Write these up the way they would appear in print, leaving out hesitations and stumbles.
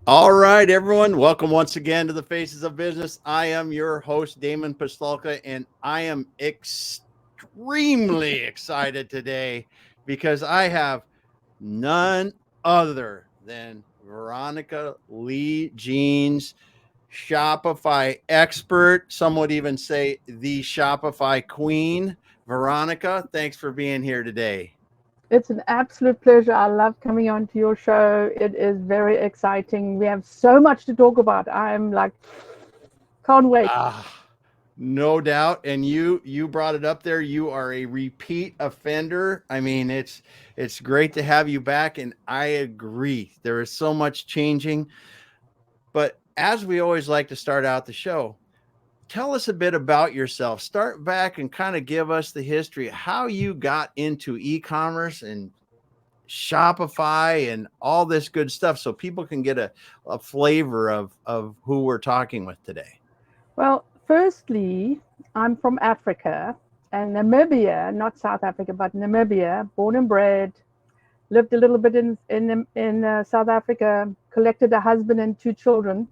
All right, everyone. Welcome once again to the Faces of Business. I am your host, Damon Pistolka, and I am extremely excited today because I have none other than Veronica Lee Jeans, Shopify expert. Some would even say the Shopify Queen. Veronica, thanks for being here today. It's an absolute pleasure. I love coming on to your show. It is very exciting. We have so much to talk about. I'm like, can't wait. Ah, no doubt. And you brought it up there. You are a repeat offender. I mean, it's great to have you back, and I agree. There is so much changing. But as we always like to start out the show, tell us a bit about yourself. Start back and kind of give us the history of how you got into e-commerce and Shopify and all this good stuff so people can get a flavor of who we're talking with today. Well, firstly, I'm from Africa and Namibia, not South Africa, but Namibia, born and bred. Lived a little bit in South Africa, collected a husband and two children,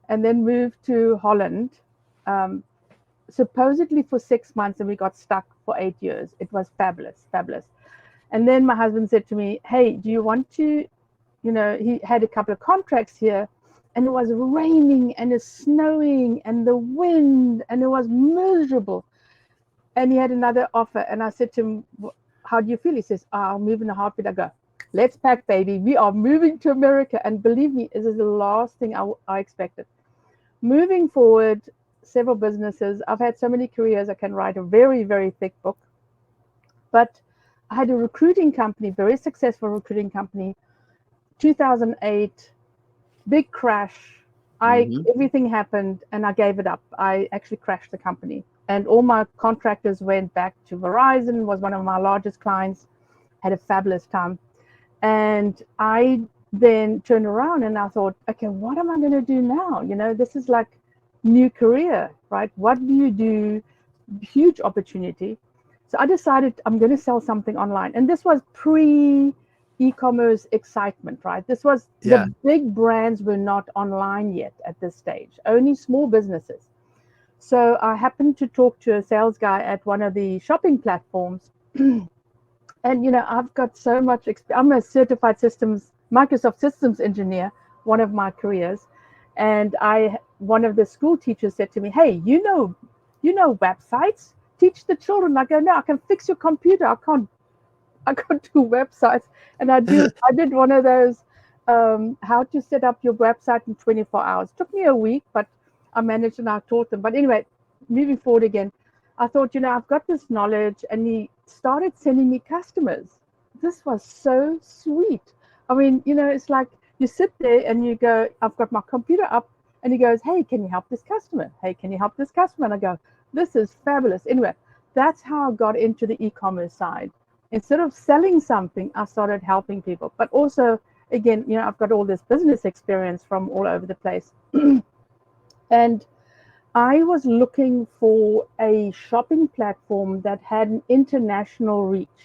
and then moved to Holland, um, supposedly for 6 months, and we got stuck for 8 years. It was fabulous, fabulous. And then my husband said to me, "Hey, do you want to?" He had a couple of contracts here, and it was raining and it's snowing and the wind, and it was miserable. And he had another offer, and I said to him, "How do you feel?" He says, "I'll move in a heartbeat." I go, "Let's pack, baby. We are moving to America." And believe me, this is the last thing I expected. Moving forward, several businesses. I've had so many careers. I can write a very, very thick book. But I had a recruiting company, very successful recruiting company, 2008, big crash. I Mm-hmm. Everything happened and I gave it up. I actually crashed the company. And all my contractors went back to Verizon, was one of my largest clients, had a fabulous time. And I then turned around and I thought, okay, what am I going to do now? This is like new career, right? What do you do? Huge opportunity. So I decided I'm going to sell something online. And this was pre e-commerce excitement, right? This was the Yeah. big brands were not online yet at this stage, only small businesses. So I happened to talk to a sales guy at one of the shopping platforms. And I've got so much I'm a certified systems Microsoft systems engineer, one of my careers. And I one of the school teachers said to me, "Hey, you know websites, teach the children." I go, "No, I can fix your computer. I can't do websites." And I did one of those, how to set up your website in 24 hours. Took me a week, but I managed and I taught them. But anyway, moving forward again, I thought, I've got this knowledge, and he started sending me customers. This was so sweet. I mean, it's like you sit there and you go, "I've got my computer up," and he goes, "Hey, can you help this customer? Hey, can you help this customer?" And I go, "This is fabulous." Anyway, that's how I got into the e-commerce side. Instead of selling something, I started helping people. But also, again, I've got all this business experience from all over the place. And I was looking for a shopping platform that had an international reach.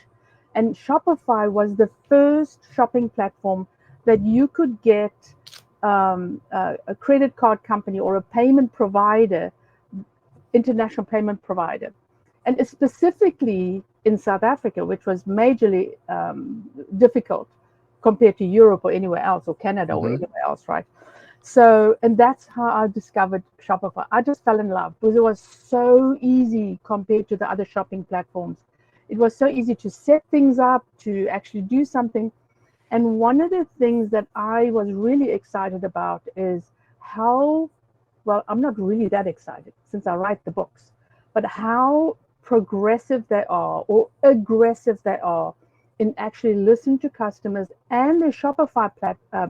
And Shopify was the first shopping platform that you could get, a credit card company or a payment provider, international payment provider. And specifically in South Africa, which was majorly difficult compared to Europe or anywhere else, or Canada or Mm-hmm. anywhere else, right? So, and that's how I discovered Shopify. I just fell in love because it was so easy compared to the other shopping platforms. It was so easy to set things up, to actually do something. And one of the things that I was really excited about is how, well, I'm not really that excited since I write the books, but how progressive they are or aggressive they are in actually listening to customers and their Shopify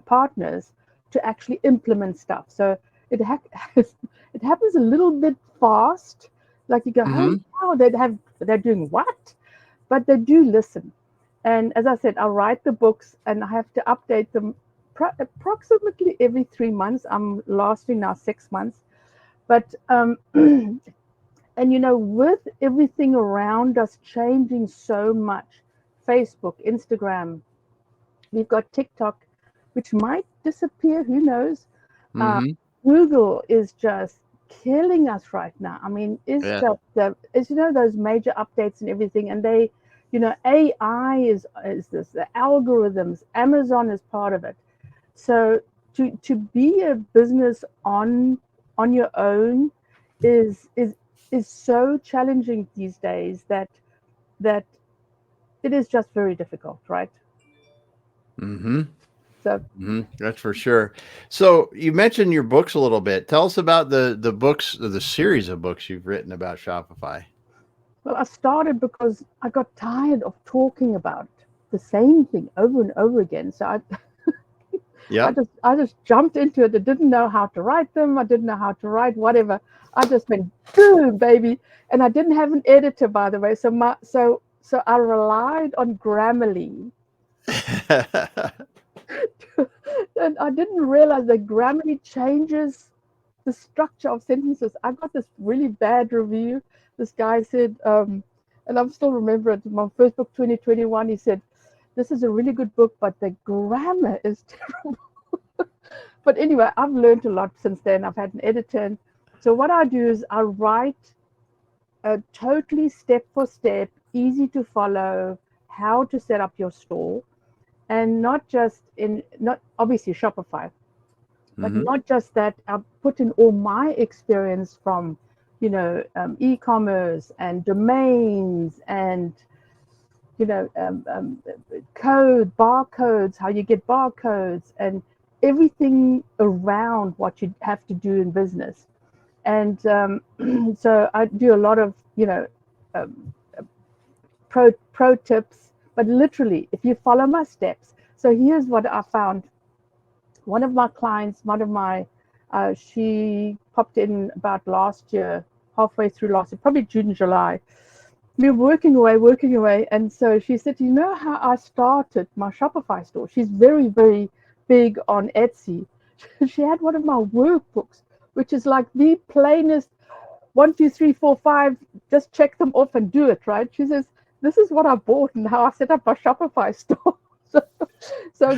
partners to actually implement stuff. So it it happens a little bit fast. Like you go, "Oh, Mm-hmm. wow, they're doing what?" But they do listen. And as I said, I write the books and I have to update them approximately every 3 months. I'm lasting now 6 months. But and with everything around us changing so much, Facebook, Instagram, we've got TikTok. which might disappear. Who knows? Uh, Mm-hmm. Google is just killing us right now. I mean, is Yeah. is those major updates and everything, and they, AI is this, the algorithms. Amazon is part of it. So to be a business on your own is so challenging these days that it is just very difficult, right? Mm-hmm. So, Mm-hmm. That's for sure. So you mentioned your books a little bit. Tell us about the books, the series of books you've written about Shopify. well, I started because I got tired of talking about the same thing over and over again. So Yep. I just jumped into it. I didn't know how to write them. I didn't know how to write whatever. I just went boom, baby. And I didn't have an editor, by the way. So I relied on Grammarly. And I didn't realize that Grammarly changes the structure of sentences. I got this really bad review. This guy said, and I'm still remember it, my first book, 2021, he said, this is a really good book, but the grammar is terrible. But anyway, I've learned a lot since then. I've had an editor. And so what I do is I write a totally step for step, easy to follow, how to set up your store. And not obviously Shopify, but Mm-hmm. not just that. I put in all my experience from, e-commerce and domains and barcodes, how you get barcodes, and everything around what you have to do in business. And so I do a lot of um, pro tips, but literally, if you follow my steps. So here's what I found. One of my clients, she popped in about last year, halfway through last year, probably June, July. We were working away. And so she said, you know how I started my Shopify store? She's very, very big on Etsy. She had one of my workbooks, which is like the plainest 1, 2, 3, 4, 5, just check them off and do it, right? She says, this is what I bought and how I set up my Shopify store. so, so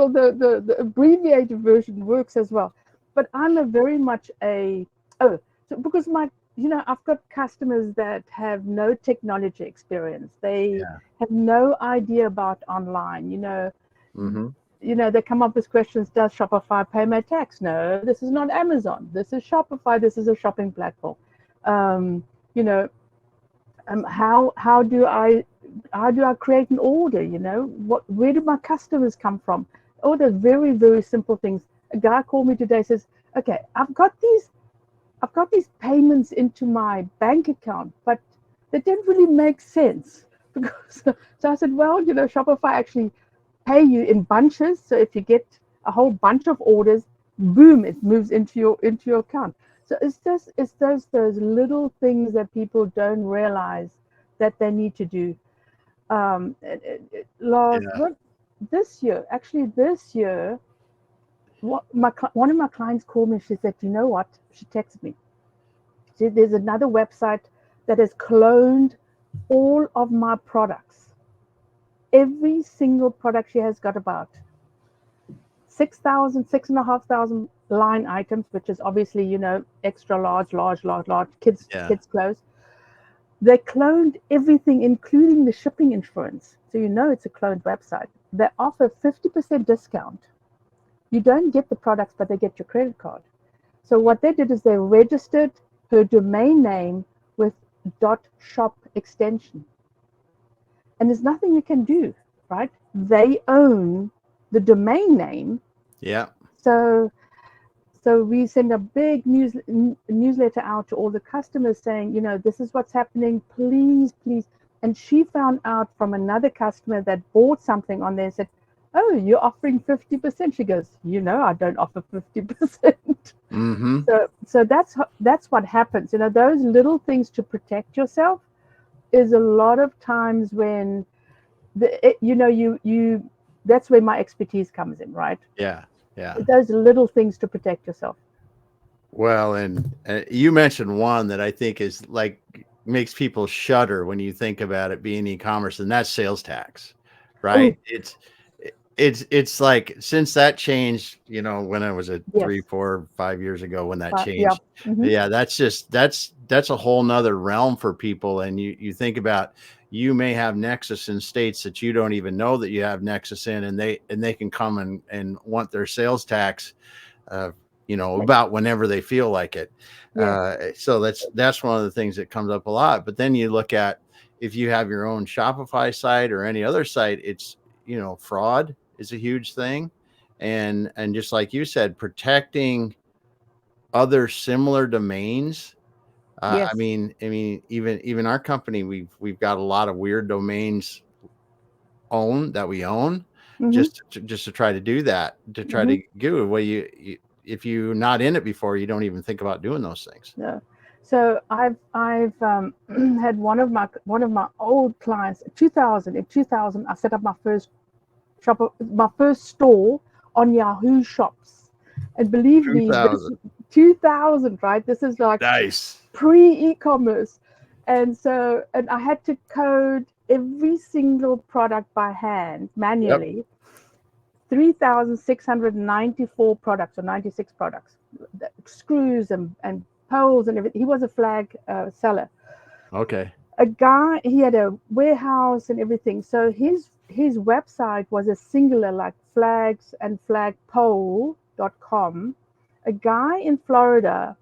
the abbreviated version works as well. But I'm a very much because I've got customers that have no technology experience. They Yeah. have no idea about online. Mm-hmm. They come up with questions. Does Shopify pay my tax? No, this is not Amazon. This is Shopify. This is a shopping platform. Um, you know, how do I create an order? Where do my customers come from? Oh, they're very, very simple things. A guy called me today, says, okay, I've got these payments into my bank account, but they didn't really make sense. Because so I said, well, Shopify actually pay you in bunches. So if you get a whole bunch of orders, boom, it moves into your account. So it's those little things that people don't realize that they need to do. Last Yeah. what this year, one of my clients called me. She said, you know what? She texted me. She said, there's another website that has cloned all of my products. Every single product she has got about 6,000, 6,500 line items, which is obviously, extra large, large, Yeah. kids clothes. They cloned everything, including the shipping insurance. So it's a cloned website. They offer 50% discount. You don't get the products, but they get your credit card. So what they did is they registered her domain name with .shop extension. And there's nothing you can do, right? They own the domain name. Yeah. So we send a big newsletter out to all the customers saying, this is what's happening. Please, please. And she found out from another customer that bought something on there and said, oh, you're offering 50%. She goes, I don't offer 50%. Mm-hmm. So that's what happens. Those little things to protect yourself is a lot of times when you that's where my expertise comes in, right? Yeah. Yeah. Those little things to protect yourself. Well, and you mentioned one that I think is like makes people shudder when you think about it being e-commerce, and that's sales tax, Oh, right? it's like since that changed, when I was at Yes. 3, 4, 5 years ago when that Yeah. changed. Mm-hmm. Yeah, that's a whole nother realm for people. And you think about, you may have nexus in states that you don't even know that you have nexus in, and they can come and want their sales tax, about whenever they feel like it. Yes. So that's one of the things that comes up a lot. But then you look at, if you have your own Shopify site or any other site, it's, fraud is a huge thing. And just like you said, protecting other similar domains. I Yes. mean, even our company, we've got a lot of weird domains we own, Mm-hmm. just to try to do that, to try Mm-hmm. to do it. Well, if you're not in it before, you don't even think about doing those things. No. So I've had one of my old clients. In 2000, I set up my first store on Yahoo Shops, and believe me, this 2000. 2000, right? This is like Nice. pre-e-commerce, and I had to code every single product by hand Yep. manually. 3,694 products or 96 products, screws and poles and everything. He was a flag seller. Okay. A guy, he had a warehouse and everything. So his website was a singular, like flags and flagpole.com. A guy in Florida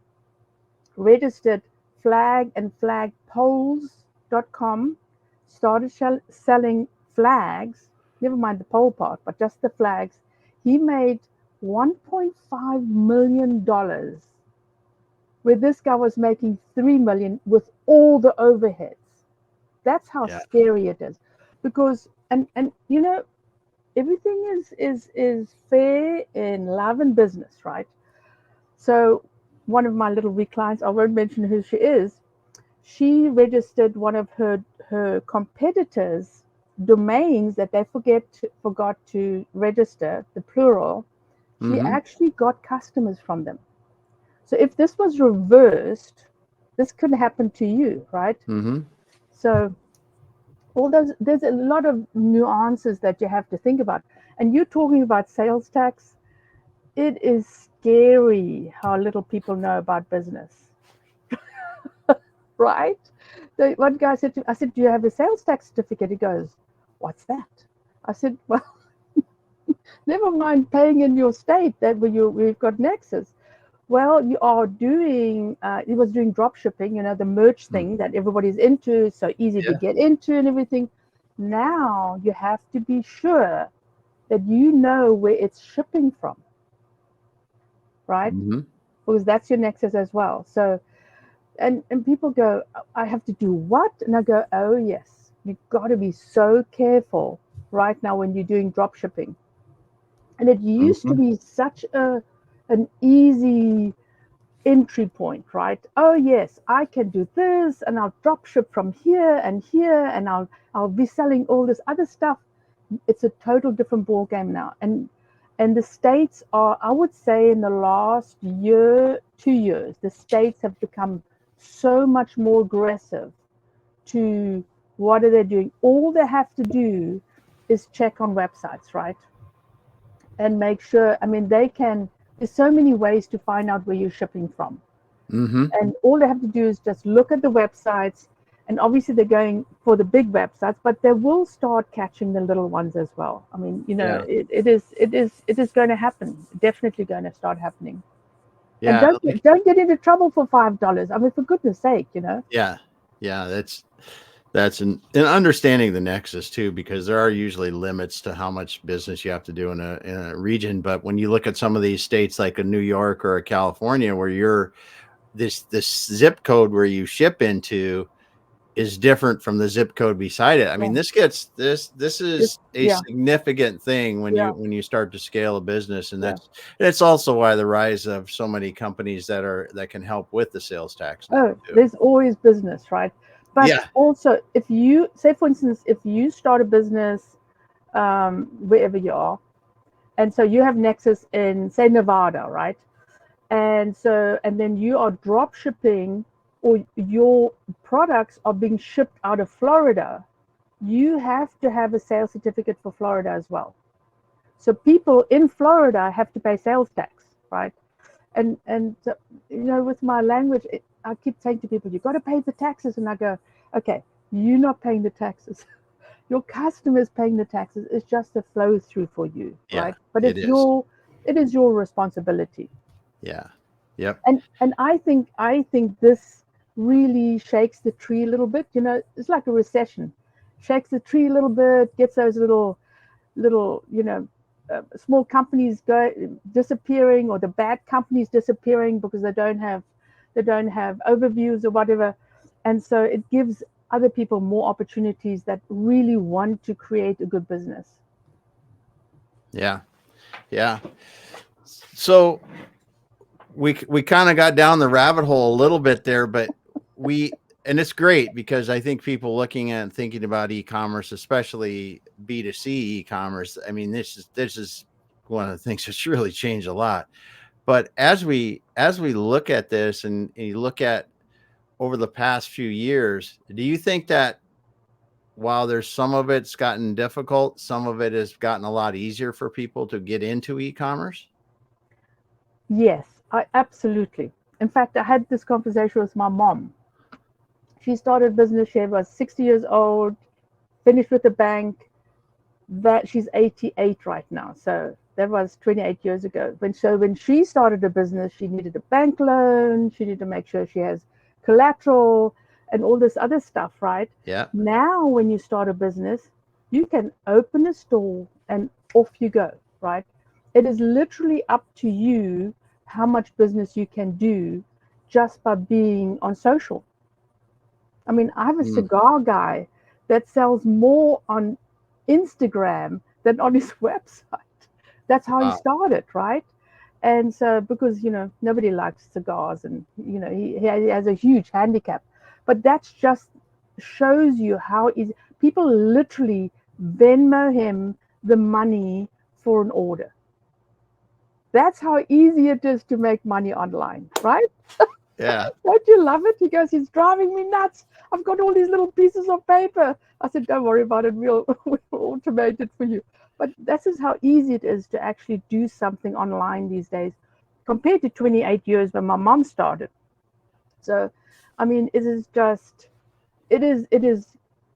registered flag and flagpoles.com, started selling flags, never mind the pole part, but just the flags. He made $1.5 million, where this guy was making $3 million with all the overheads. That's how Yeah. scary it is. Because, and everything is fair in love and business, right? So one of my little weak clients, I won't mention who she is, she registered one of her competitors' domains that they forgot to register, the plural. She Mm-hmm. actually got customers from them. So if this was reversed, this could happen to you, right? Mm-hmm. So there's a lot of nuances that you have to think about. And you're talking about sales tax. It is scary how little people know about business, right? So one guy said I said, "Do you have a sales tax certificate?" He goes, "What's that?" I said, "Well, never mind paying in your state that we've got Nexus. Well, you are doing, he was doing drop shipping, the merch thing that everybody's into, so easy to Yeah. get into and everything. Now you have to be sure that you know where it's shipping from, right? Mm-hmm. Because that's your Nexus as well. So, and people go, I have to do what? And I go, oh, yes, you've got to be so careful right now when you're doing drop shipping. And it used to Mm-hmm. be such an easy entry point, right? Oh yes, I can do this, and I'll drop ship from here, and I'll be selling all this other stuff. It's a total different ball game now, and the states are, I would say, in the last year, 2 years, the states have become so much more aggressive to what are they doing. All they have to do is check on websites, right? And make sure, I mean, there's so many ways to find out where you're shipping from. Mm-hmm. And all they have to do is just look at the websites. And obviously they're going for the big websites, but they will start catching the little ones as well. I mean, Yeah. it is going to happen. Definitely going to start happening. And Yeah. don't get into trouble for $5. I mean, for goodness sake. Yeah. Yeah. That's an understanding the nexus too, because there are usually limits to how much business you have to do in a region. But when you look at some of these states like a New York or a California, where you're this zip code where you ship into is different from the zip code beside it. I mean, Yeah. this is a Yeah. significant thing when Yeah. you start to scale a business. And Yeah. that's also why the rise of so many companies that can help with the sales tax now Oh, too. there's always business, right? But Yeah. also, if you say, for instance, if you start a business wherever you are, and so you have Nexus in, say, Nevada, right? And then you are drop shipping, or your products are being shipped out of Florida, you have to have a sales certificate for Florida as well. So people in Florida have to pay sales tax, right? And with my language, I keep saying to people, you got to pay the taxes. And I go, okay, you're not paying the taxes. Your customer's paying the taxes. It's just a flow through for you, Yeah, right? But it is. it is your responsibility. Yeah. Yep. And I think this really shakes the tree a little bit. It's like a recession, shakes the tree a little bit, gets those little small companies go disappearing, or the bad companies disappearing because they don't have overviews or whatever, and so it gives other people more opportunities that really want to create a good business. Yeah. Yeah. So we kind of got down the rabbit hole a little bit there, but and it's great because I think people looking at and thinking about e-commerce, especially B2C e-commerce, I mean, this is one of the things that's really changed a lot. But as we look at this and you look at over the past few years, do you think that while there's some of it's gotten difficult, some of it has gotten a lot easier for people to get into e-commerce? Yes, I absolutely. In fact, I had this conversation with my mom. She started business. She was 60 years old, finished with the bank. That she's 88 right now. So that was 28 years ago. When she started a business, she needed a bank loan. She needed to make sure she has collateral and all this other stuff, right? Yeah. Now, when you start a business, you can open a store and off you go, right? It is literally up to you how much business you can do just by being on social. I mean, I have a Mm. cigar guy that sells more on Instagram than on his website. That's how he Wow. started, right? And so, because, nobody likes cigars, and, he has a huge handicap. But that's just shows you how easy people literally Venmo him the money for an order. That's how easy it is to make money online, right? Yeah. Don't you love it? He goes, he's driving me nuts. I've got all these little pieces of paper. I said, don't worry about it. We'll automate it for you. But this is how easy it is to actually do something online these days compared to 28 years when my mom started. So, I mean, it is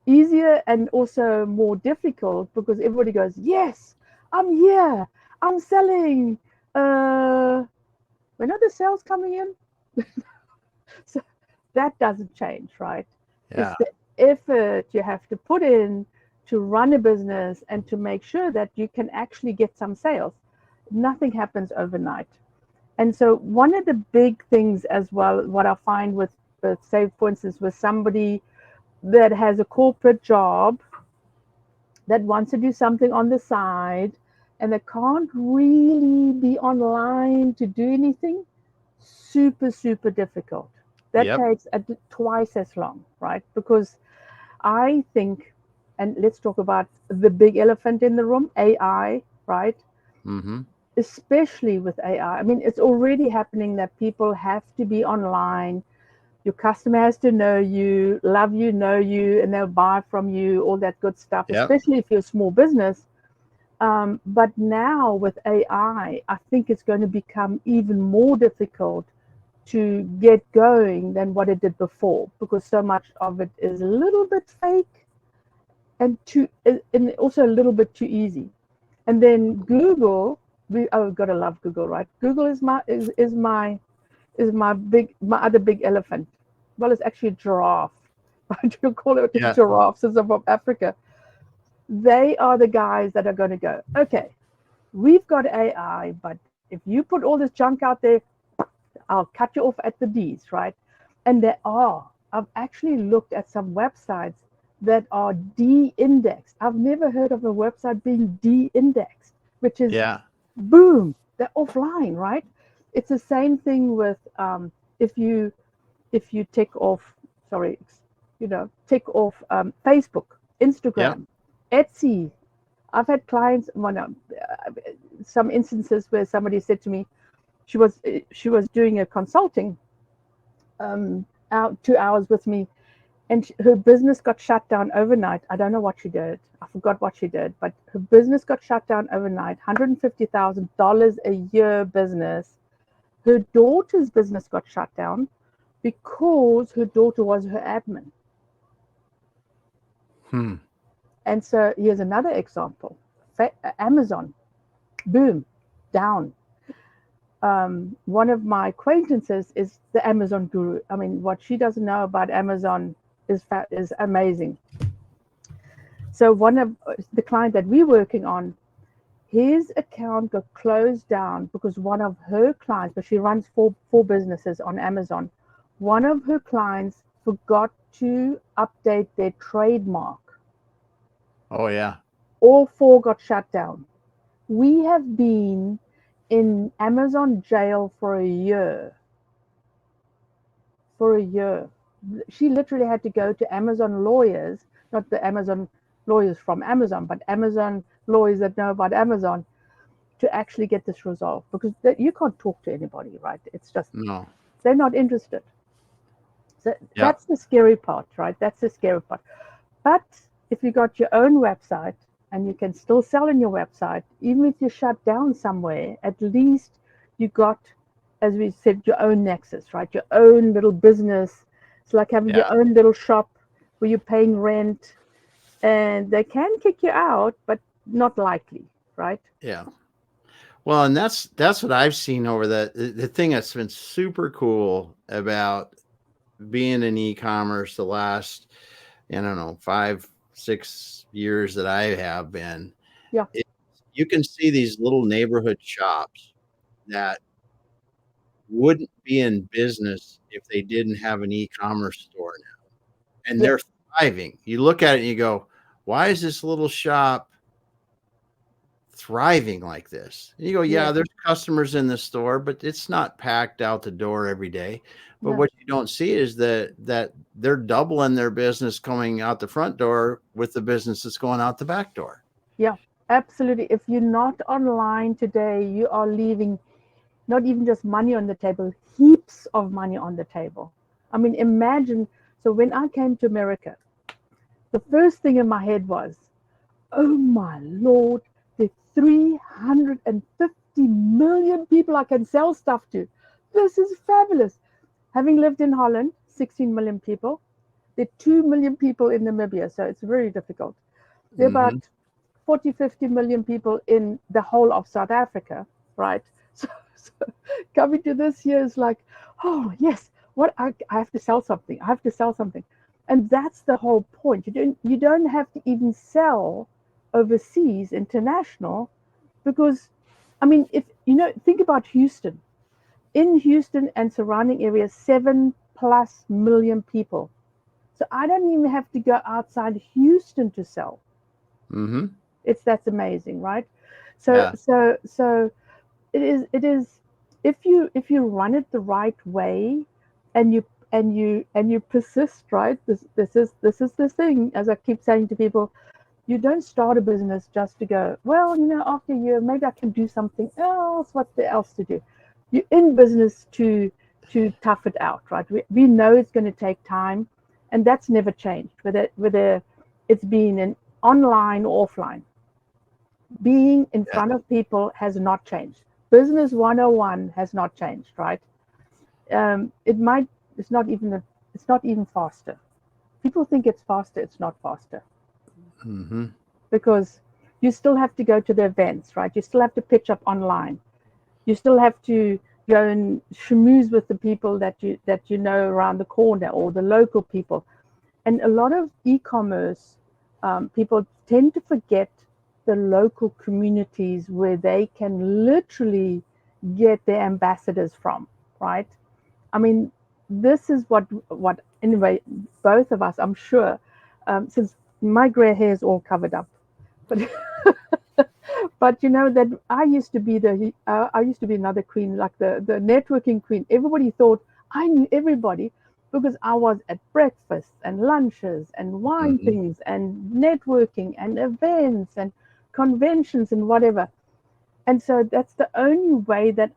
easier and also more difficult because everybody goes, yes, I'm here. I'm selling. When are the sales coming in? So that doesn't change, right? It's Yeah. the effort you have to put in to run a business and to make sure that you can actually get some sales. Nothing happens overnight. And so one of the big things as well, what I find with say, for instance, with somebody that has a corporate job that wants to do something on the side and they can't really be online to do anything, super, super difficult. That Yep. takes twice as long, right? Because I think, and let's talk about the big elephant in the room, AI, right? Mm-hmm. Especially with AI. I mean, it's already happening that people have to be online. Your customer has to know you, love you, know you, and they'll buy from you, all that good stuff, Yep. especially if you're a small business. But now with I think it's going to become even more difficult to get going than what it did before because so much of it is a little bit fake and also a little bit too easy. And then Google, gotta love Google, right? Google is my other big elephant. Well, it's actually a giraffe. Right? You call it a Yeah. giraffe since I'm from Africa. They are the guys that are going to go, okay, we've got AI, but if you put all this junk out there, I'll cut you off at the D's, right? And there are. I've actually looked at some websites that are de-indexed. I've never heard of a website being de-indexed, which is Yeah. boom, they're offline, right? It's the same thing with if you take off, sorry, take off Facebook, Yep. Instagram, Etsy. I've had clients, some instances where somebody said to me, she was doing a consulting out 2 hours with me, and her business got shut down overnight. I don't know what she did. I forgot what she did, but her business got shut down overnight. $150,000 a year business. Her daughter's business got shut down because her daughter was her admin. And so here's another example. Amazon, boom, down. One of my acquaintances is the Amazon guru. I mean, what she doesn't know about Amazon is amazing. So one of the client that we're working on, his account got closed down because one of her clients, but she runs four businesses on Amazon, one of her clients forgot to update their trademark. Oh, yeah. All four got shut down. We have been in Amazon jail for a year. For a year. She literally had to go to Amazon lawyers, not the Amazon lawyers from Amazon, but Amazon lawyers that know about Amazon, to actually get this resolved, because you can't talk to anybody, right? It's just, No. they're not interested. So that's the scary part, right? That's the scary part. But if you got your own website and you can still sell on your website, even if you shut down somewhere, at least you got, as we said, your own nexus, right? Your own little business. It's like having your own little shop where you're paying rent, and they can kick you out, but not likely, right? Yeah. Well, and that's what I've seen over the thing that's been super cool about being in e-commerce the last, I don't know, 5-6 years that I have been. Yeah. You can see these little neighborhood shops that wouldn't be in business if they didn't have an e-commerce store now. And they're thriving. You look at it and you go, why is this little shop thriving like this? And you go, yeah, there's customers in the store, but it's not packed out the door every day. But what you don't see is that they're doubling their business coming out the front door with the business that's going out the back door. Yeah, absolutely. If you're not online today, you are leaving not even just money on the table, heaps of money on the table. I mean, imagine, so when I came to America, the first thing in my head was, oh my Lord, there's 350 million people I can sell stuff to. This is fabulous. Having lived in Holland, 16 million people, there are 2 million people in Namibia, so it's very difficult. There are about 40, 50 million people in the whole of South Africa, right? So coming to this year is like, oh yes, what I have to sell something. I have to sell something. And that's the whole point. You don't have to even sell overseas, international, because I mean, if you know, think about Houston. In Houston and surrounding areas, 7+ million people. So I don't even have to go outside Houston to sell. That's amazing, right? So it is if you run it the right way, and you persist, right? This is the thing, as I keep saying to people. You don't start a business just to go, well, you know, after a year, maybe I can do something else. What's there else to do? You're in business to tough it out, right? We know it's going to take time, and that's never changed, whether it's been an online or offline. Being in front of people has not changed. Business 101 has not changed, right? It's not even faster. People think it's faster. It's not faster. Because you still have to go to the events, right? You still have to pitch up online. You still have to go and schmooze with the people that you know around the corner, or the local people. And a lot of e-commerce people tend to forget the local communities where they can literally get their ambassadors from, right? I mean, this is what anyway, both of us, I'm sure, since my gray hair is all covered up, but but you know that I used to be another queen, like the networking queen. Everybody thought I knew everybody because I was at breakfasts and lunches and wine things and networking and events and conventions and whatever. And so that's the only way that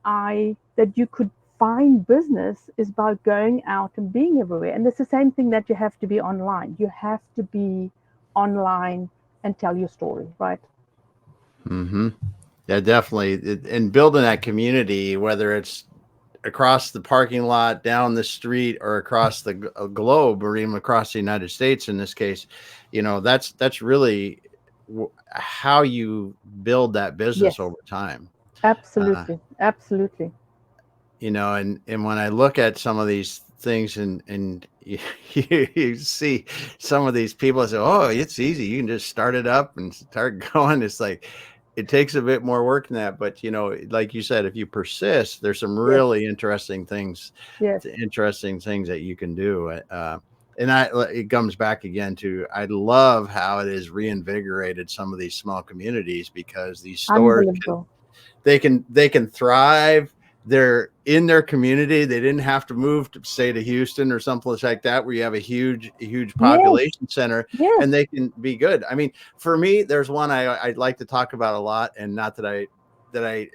you could find business is about going out and being everywhere. And it's the same thing that you have to be online. You have to be online and tell your story, right? Mm-hmm. Yeah, definitely. And building that community, whether it's across the parking lot, down the street, or across the globe, or even across the United States in this case, that's really how you build that business Yes, over time. Uh, absolutely. Absolutely. and when I look at some of these things, and you see some of these people say, oh, it's easy, you can just start it up and start going. It's like it takes a bit more work than that, but like you said, if you persist, there's some Yes, really interesting things yes, that you can do. And it comes back again to, I love how it has reinvigorated some of these small communities, because these stores unbelievable. they can thrive. They're in their community. They didn't have to move to, say, to Houston or someplace like that, where you have a huge Yes, population center, yes, and they can be good. I mean, for me, there's one I'd like to talk about a lot, and not that I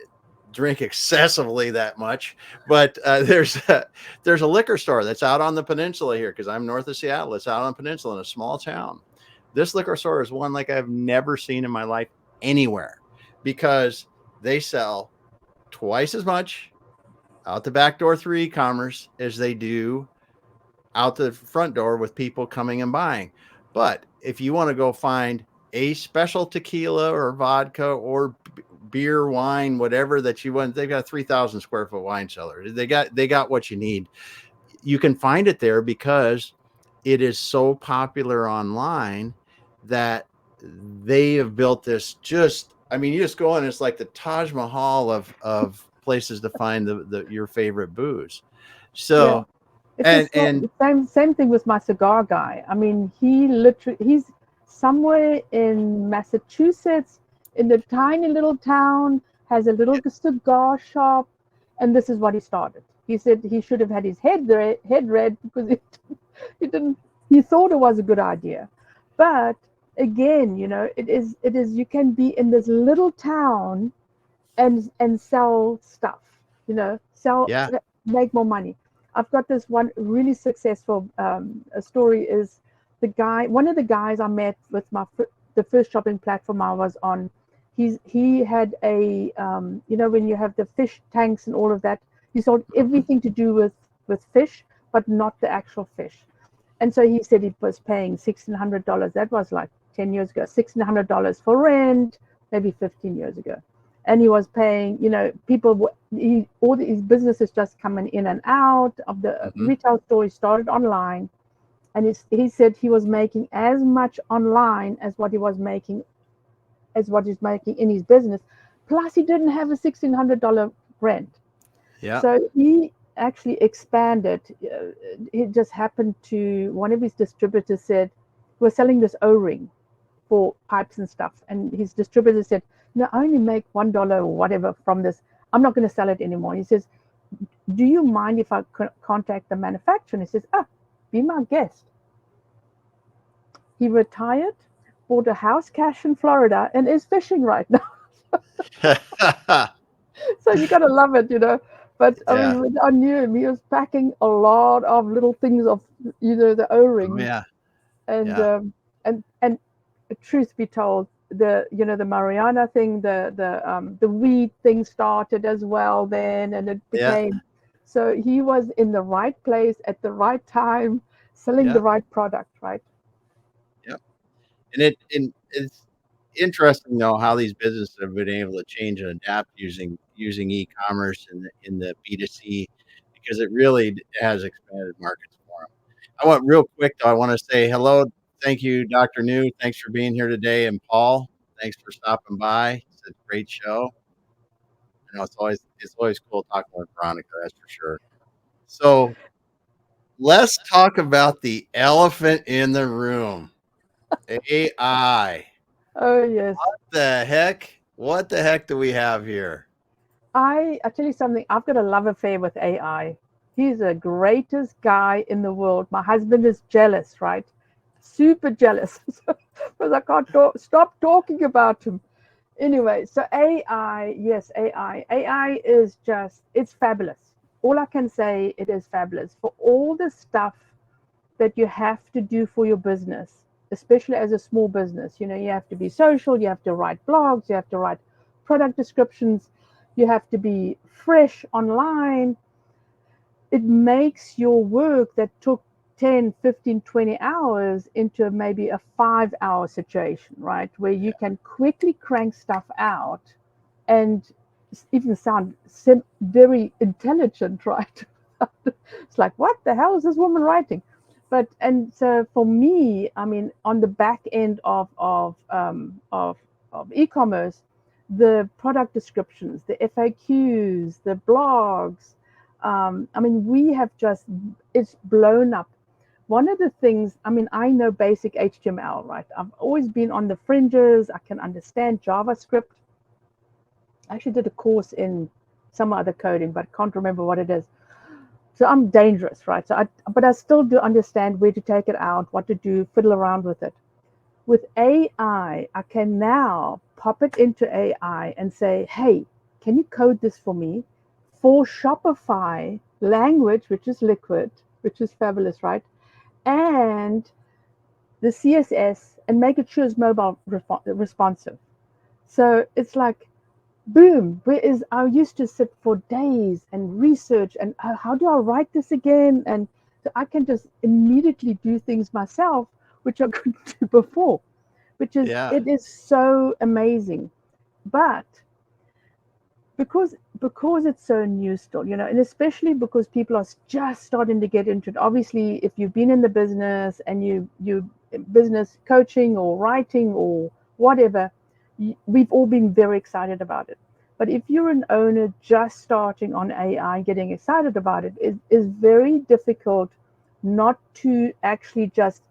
drink excessively that much, but there's a liquor store that's out on the peninsula here, because I'm north of Seattle. It's out on the peninsula in a small town. This liquor store is one like I've never seen in my life anywhere, because they sell twice as much out the back door through e-commerce as they do out the front door with people coming and buying. But if you want to go find a special tequila or vodka or beer, wine, whatever that you want, they've got a 3,000 square foot wine cellar. They got what you need. You can find it there because it is so popular online that they have built this, just, I mean, you just go in, it's like the Taj Mahal of places to find your favorite booze. yeah. So, It's the and same thing with my cigar guy. I mean, he's somewhere in Massachusetts, in the tiny little town, has a little cigar shop, and this is what he started. He said he should have had his head read, because he didn't. He thought it was a good idea, but again, it is. You can be in this little town and sell stuff. Sell, yeah, make more money. I've got this one really successful story. Is one of the guys I met with the first shopping platform I was on. He had a when you have the fish tanks and all of that, he sold everything to do with fish, but not the actual fish. And so he said he was paying $1,600. That was like 10 years ago. $1,600 for rent, maybe 15 years ago. And he was paying, people. All his businesses just coming in and out of the mhm, retail store. He started online, and he said he was making as much online as what he's making in his business. Plus, he didn't have a $1,600 rent. yeah, So he actually expanded. It just happened to one of his distributors said, we're selling this O-ring for pipes and stuff. And his distributor said, no, I only make $1 or whatever from this. I'm not going to sell it anymore. He says, do you mind if I contact the manufacturer? And he says, be my guest. He retired, bought a house cash in Florida, and is fishing right now. So you got to love it. But I yeah, mean, when I knew him, he was packing a lot of little things of, the oh O-rings, yeah, and yeah, and truth be told, the Mariana thing, the weed thing started as well then, and it yeah, became. So he was in the right place at the right time, selling the yeah, right product, right? yeah. And it's interesting though how these businesses have been able to change and adapt using e-commerce in the B2C, because it really has expanded markets for them. I want real quick though, I want to say hello. Thank you, Dr. New. Thanks for being here today. And Paul, thanks for stopping by. It's a great show. It's always cool talking with Veronica, that's for sure. So let's talk about the elephant in the room. AI. Oh yes. The heck? What the heck do we have here? I tell you something, I've got a love affair with AI. He's the greatest guy in the world. My husband is jealous, right? Super jealous. Because I can't stop talking about him. Anyway, so AI, yes, AI. AI is it's fabulous. all I can say, it is fabulous for all the stuff that you have to do for your business, especially as a small business. You have to be social, you have to write blogs, you have to write product descriptions, you have to be fresh online. It makes your work that took 10, 15, 20 hours into maybe a 5-hour situation, right? Where you can quickly crank stuff out and even sound very intelligent, right? It's like, what the hell is this woman writing? And so for me, I mean, on the back end of e-commerce, the product descriptions, the FAQs, the blogs, I mean, it's blown up. One of the things, I mean, I know basic HTML, right? I've always been on the fringes. I can understand JavaScript. I actually did a course in some other coding, but can't remember what it is. So I'm dangerous, right? But I still do understand where to take it out, what to do, fiddle around with it. With AI, I can now pop it into AI and say, hey, can you code this for me for Shopify language, which is liquid, which is fabulous, right? And the CSS, and make it sure it's mobile responsive. So it's like, boom, whereas I used to sit for days and research and how do I write this again? And so I can just immediately do things myself, which I couldn't do before, it is so amazing. But because it's so new still, and especially because people are just starting to get into it. Obviously, if you've been in the business and you business coaching or writing or whatever, we've all been very excited about it. But if you're an owner just starting on AI, getting excited about it is very difficult not to actually just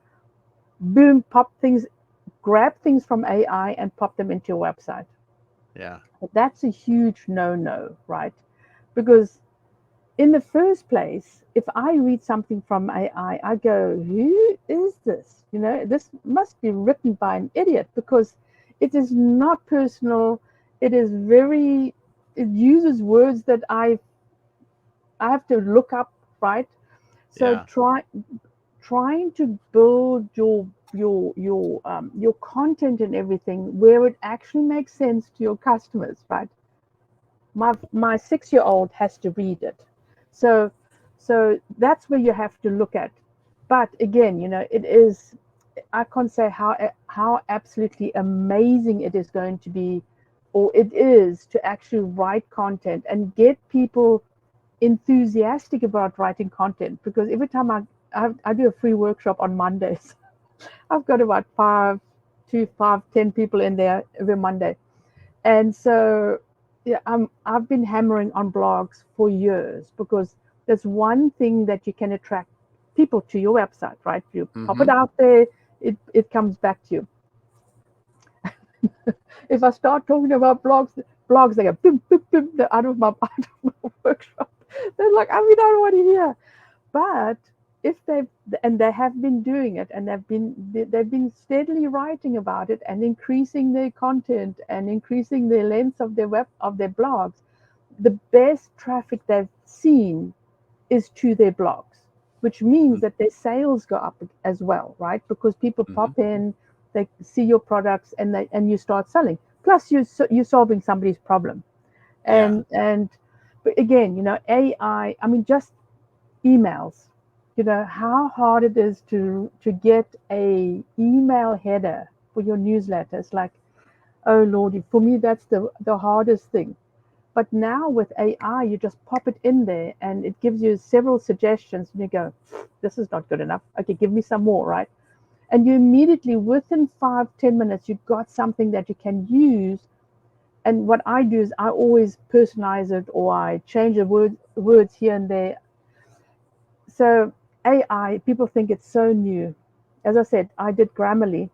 boom, grab things from AI and pop them into your website. Yeah. But that's a huge no-no, right? Because in the first place, if I read something from AI, I go, who is this? This must be written by an idiot, because it is not personal. It uses words that I have to look up, right? So trying to build your content and everything where it actually makes sense to your customers, right? My 6-year-old has to read it, so that's where you have to look at. But again, it is, I can't say how absolutely amazing it is going to be, or it is, to actually write content and get people enthusiastic about writing content. Because every time I do a free workshop on Mondays, I've got about 10 people in there every Monday. And so yeah, I've been hammering on blogs for years, because there's one thing that you can attract people to your website, right? You pop it out there, it comes back to you. If I start talking about blogs, they go boom, boom, boom, they're out of my workshop. They're like, I don't want to hear. But if they have been doing it, and they've been steadily writing about it and increasing their content and increasing the length of their blogs, the best traffic they've seen is to their blogs, which means that their sales go up as well, right? Because people pop in, they see your products, and you start selling. Plus, you're solving somebody's problem. And but again, AI. I mean, just emails. How hard it is to get a email header for your newsletter. It's like, oh Lordy, for me that's the hardest thing. But now with AI, you just pop it in there and it gives you several suggestions, and you go, this is not good enough. Okay, give me some more, right? And you immediately, within 5-10 minutes, you've got something that you can use. And what I do is I always personalize it, or I change the words here and there. So AI, people think it's so new. As I said, I did Grammarly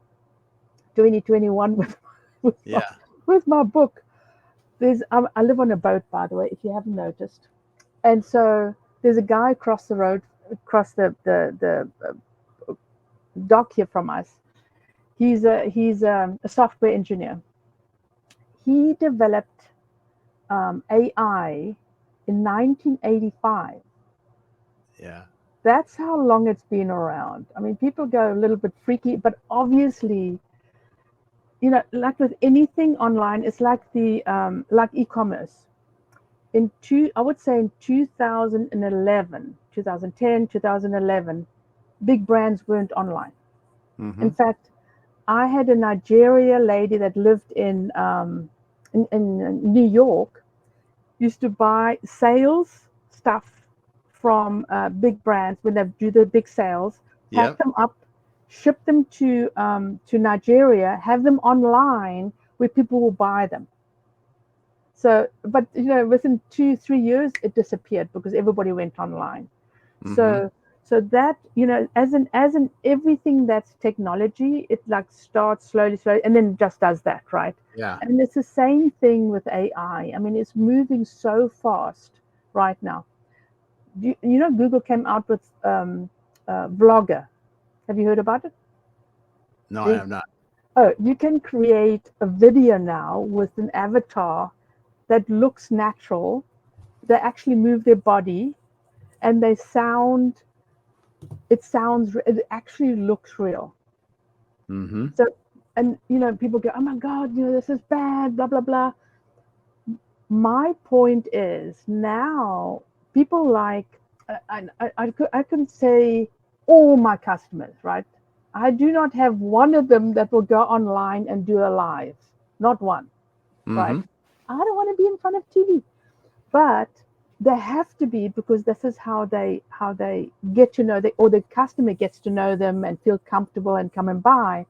2021 with my book. I live on a boat, by the way, if you haven't noticed. And so there's a guy across the road, across the dock here from us. He's a software engineer. He developed AI in 1985. Yeah. That's how long it's been around. I mean, people go a little bit freaky, but obviously, like with anything online, it's like like e-commerce. I would say in 2011, 2010, 2011, big brands weren't online. Mm-hmm. In fact, I had a Nigeria lady that lived in New York, used to buy sales stuff from big brands when they do the big sales, pack Yep. them up, ship them to Nigeria, have them online where people will buy them. So, but within 2-3 years, it disappeared because everybody went online. Mm-hmm. So that as in everything that's technology, it like starts slowly, and then just does that, right? Yeah. And it's the same thing with AI. I mean, it's moving so fast right now. Google came out with Vlogger. Have you heard about it? No, I have not. Oh, you can create a video now with an avatar that looks natural. They actually move their body, and it actually looks real. Mm-hmm. So, and people go, oh my God, this is bad, blah blah blah. My point is now people like I can say all my customers, right? I do not have one of them that will go online and do a live, not one, right? Mm-hmm. I don't want to be in front of TV, but they have to be, because this is how they get to know or the customer gets to know them and feel comfortable and come and buy.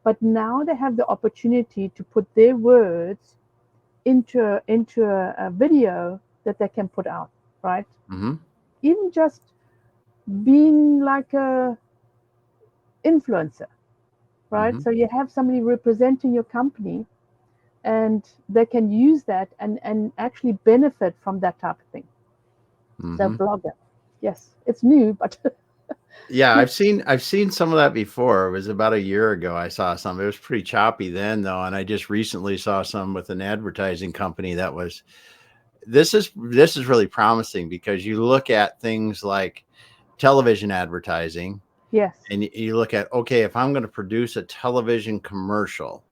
But now they have the opportunity to put their words into a video that they can put out, right? Mm-hmm. Even just being like a influencer, right? Mm-hmm. So you have somebody representing your company, and they can use that and actually benefit from that type of thing. So Mm-hmm. blogger, yes, it's new, but Yeah, I've seen some of that before. It was about a year ago I saw some. It was pretty choppy then though, and I just recently saw some with an advertising company that was this is really promising, because you look at things like television advertising, yes. and you look at, okay, if I'm going to produce a television commercial,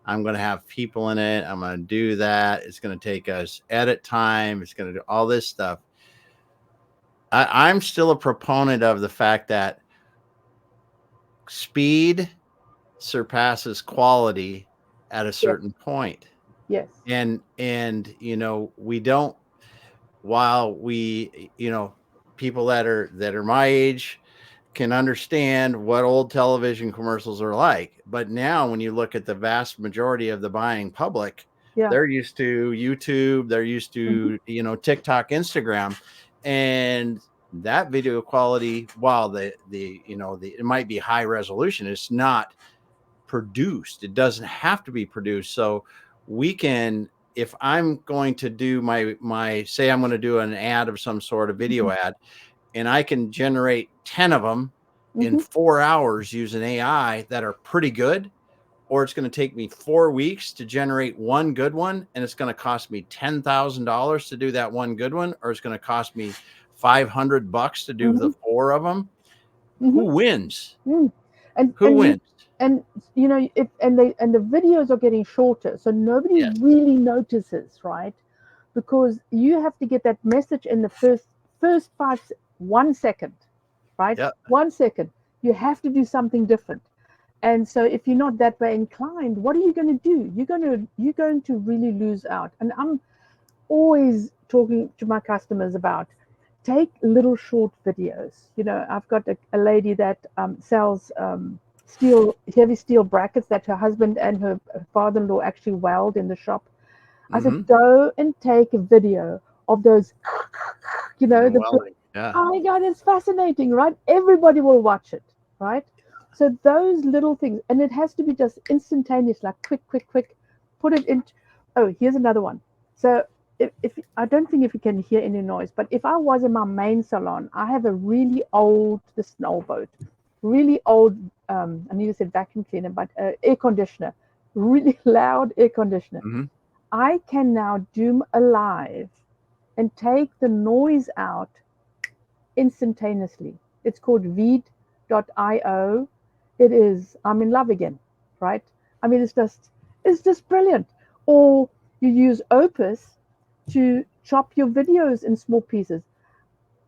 I'm going to have people in it. I'm going to do that. It's going to take us edit time. It's going to do all this stuff. I'm still a proponent of the fact that speed surpasses quality at a Yes, certain point. yes. And we don't, while people that are my age can understand what old television commercials are like, but now when you look at the vast majority of the buying public, Yeah. they're used to YouTube, they're used Mhm. to TikTok, Instagram, and that video quality, while it might be high resolution, it's not produced. It doesn't have to be produced. So we can, if I'm going to do say I'm going to do an ad of some sort of video Mhm. ad, and I can generate 10 of them in Mhm. 4 hours using AI that are pretty good, or it's going to take me 4 weeks to generate one good one, and it's going to cost me $10,000 to do that one good one, or it's going to cost me $500 to do the Mhm. four of them. Mhm. Who wins? Mm. And Who and you wins? and if and the videos are getting shorter, so nobody Yes. really notices, right? Because you have to get that message in the first 1 second, right? Yep. 1 second. You have to do something different. And so if you're not that way inclined, what are you going to do? You're going to really lose out. And I'm always talking to my customers about take little short videos. I've got a lady that sells heavy steel brackets that her husband and her father-in-law actually weld in the shop. I said, Mm-hmm. go and take a video of those, Welding. Yeah. oh my God, it's fascinating, right? Everybody will watch it, right? So those little things, and it has to be just instantaneous, like quick, quick, quick, put it in. Oh, here's another one. So if I don't think if you can hear any noise, but if I was in my main salon, I have a really old, this is an old boat, really old, I need to say vacuum cleaner, but air conditioner, really loud air conditioner. Mm-hmm. I can now do a live and take the noise out instantaneously. It's called Veed.io. I'm in love again, right? I mean, it's just brilliant. Or you use Opus to chop your videos in small pieces.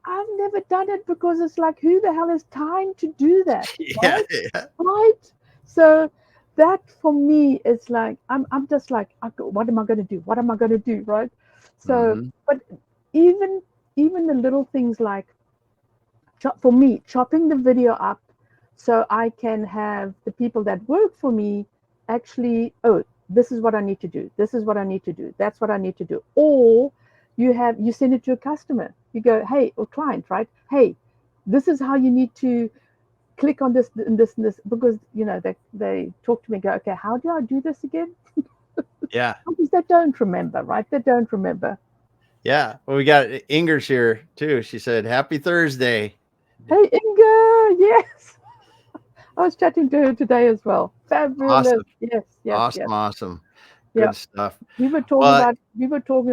I've never done it because it's like, who the hell has time to do that, Yeah, right? yeah. Right. So that for me is like, I'm just like, what am I going to do? What am I going to do? Right. So, Hmm. but even, even the little things like, for me, chopping the video up so I can have the people that work for me actually, oh, this is what I need to do. This is what I need to do. That's what I need to do. Or you send it to a customer. You go, hey, or client, right? Hey, this is how you need to click on this and this and this, because they talk to me and go, okay, how do I do this again? Yeah. Because they don't remember, right? They don't remember. Yeah. Well, we got Ingers here too. She said, "Happy Thursday." Hey, Inga, yes. I was chatting to her today as well. Fabulous. Awesome. Yes, yes, yes. Awesome. Awesome. Yeah. Good stuff. We were talking Well,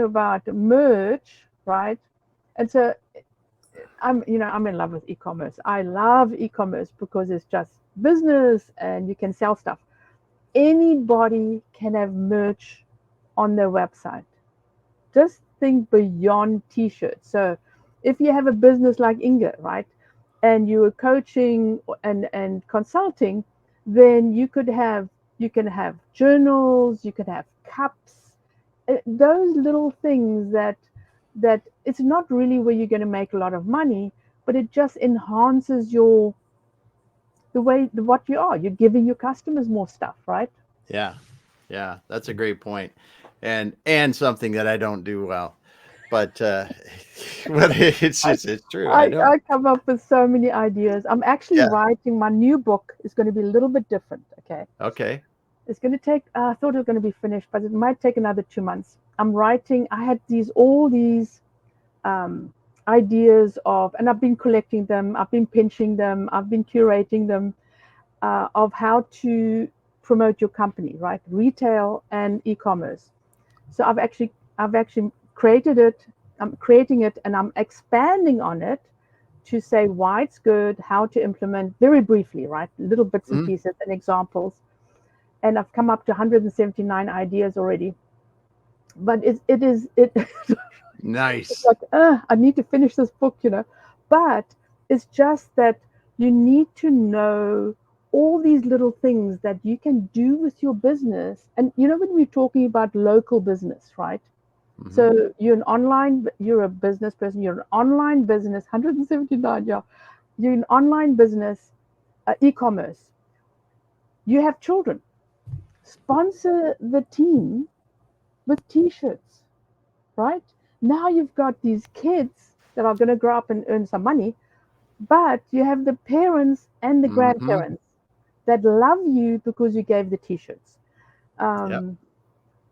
about merch, right? And so I'm in love with e-commerce. I love e-commerce because it's just business and you can sell stuff. Anybody can have merch on their website. Just think beyond t-shirts. So if you have a business like Inga, right, and you are coaching and consulting, then you can have journals, you can have cups, those little things that it's not really where you're going to make a lot of money, but it just enhances the way what you are. You're giving your customers more stuff, right? yeah. Yeah. That's a great point. And something that I don't do well. But but I, it's true. I don't. I come up with so many ideas. I'm actually Yeah. writing my new book. Is going to be a little bit different. Okay, Okay. it's going to take. I thought it was going to be finished, but it might take another 2 months. I'm writing. I had all these um, ideas of, and I've been collecting them. I've been pinching them. I've been curating them of how to promote your company, right? Retail and e-commerce. So I've actually created it. I'm creating it and I'm expanding on it to say why it's good, how to implement very briefly, right? Little bits and Mhm. pieces and examples. And I've come up to 179 ideas already. But it's Nice. like, I need to finish this book. But it's just that you need to know all these little things that you can do with your business. And when we're talking about local business, right? Hmm. So you're a business person, you're an online business, 179, yeah. You're an online business, e-commerce. You have children. Sponsor the team with t-shirts, right? Now you've got these kids that are going to grow up and earn some money, but you have the parents and the Hmm. grandparents that love you because you gave the t-shirts. Yep. Um,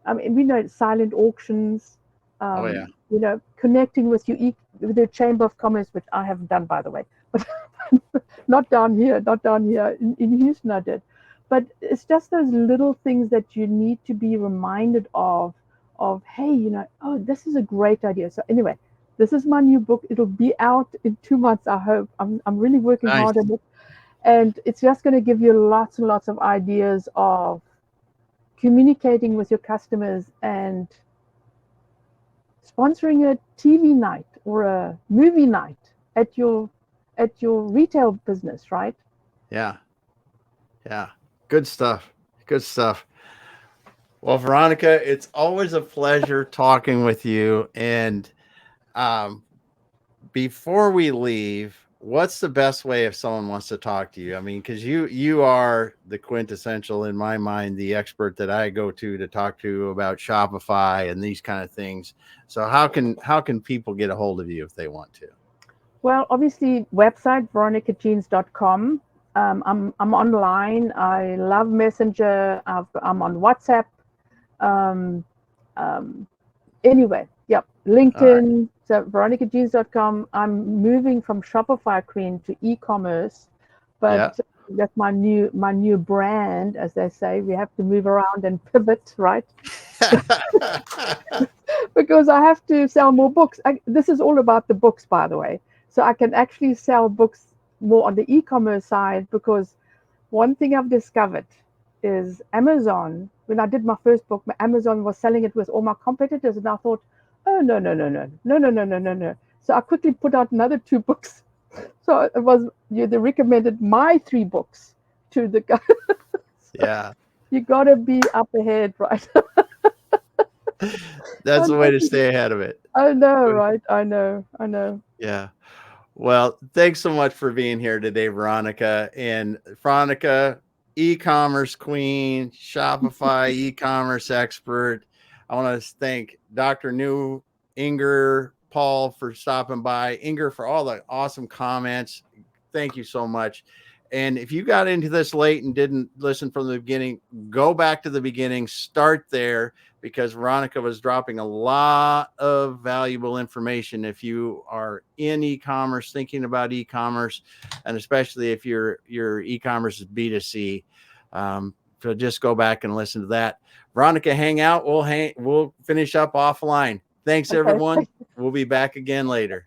I mean, we know silent auctions, Oh yeah. connecting with the Chamber of Commerce, which I haven't done, by the way, but not down here, not down here. In Houston, I did. But it's just those little things that you need to be reminded of, hey, oh, this is a great idea. So anyway, this is my new book. It'll be out in 2 months, I hope. I'm really working Nice. hard on it. And it's just going to give you lots and lots of ideas of communicating with your customers and sponsoring a TV night or a movie night at your retail business, right? Yeah. Yeah. Good stuff. Good stuff. Well, Veronica, it's always a pleasure talking with you. And um, before we leave, what's the best way if someone wants to talk to you? I mean, because you are the quintessential, in my mind, the expert that I go to talk to about Shopify and these kind of things. So how can people get a hold of you if they want to? Well, obviously, website veronicajeans.com. I'm online. I love Messenger. I'm on WhatsApp. Um, um, anyway, yep, All right. LinkedIn. So veronicajeans.com. I'm moving from Shopify Queen to e-commerce, but Yeah. that's my new brand, as they say. We have to move around and pivot, right? because I have to sell more books. This is all about the books, by the way. So I can actually sell books more on the e-commerce side, because one thing I've discovered is Amazon, when I did my first book, Amazon was selling it with all my competitors. And I thought, oh, no, no, no, no, no, no, no, no, no, no. So I quickly put out another 2 books. So it was, they recommended my 3 books to the guy. Yeah. You got to be up ahead, right? That's the way to stay ahead of it. I know, right? I know. Yeah. Well, thanks so much for being here today, Veronica. And Veronica, Ecommerce Queen, Shopify e-commerce expert. I want to thank Dr. New, Inger, Paul for stopping by, Inger for all the awesome comments. Thank you so much. And if you got into this late and didn't listen from the beginning, go back to the beginning, start there, because Veronica was dropping a lot of valuable information if you are in e-commerce, thinking about e-commerce, and especially if your e-commerce is B2C. So just go back and listen to that. Veronica, hang out. We'll finish up offline. Thanks, everyone. We'll be back again later.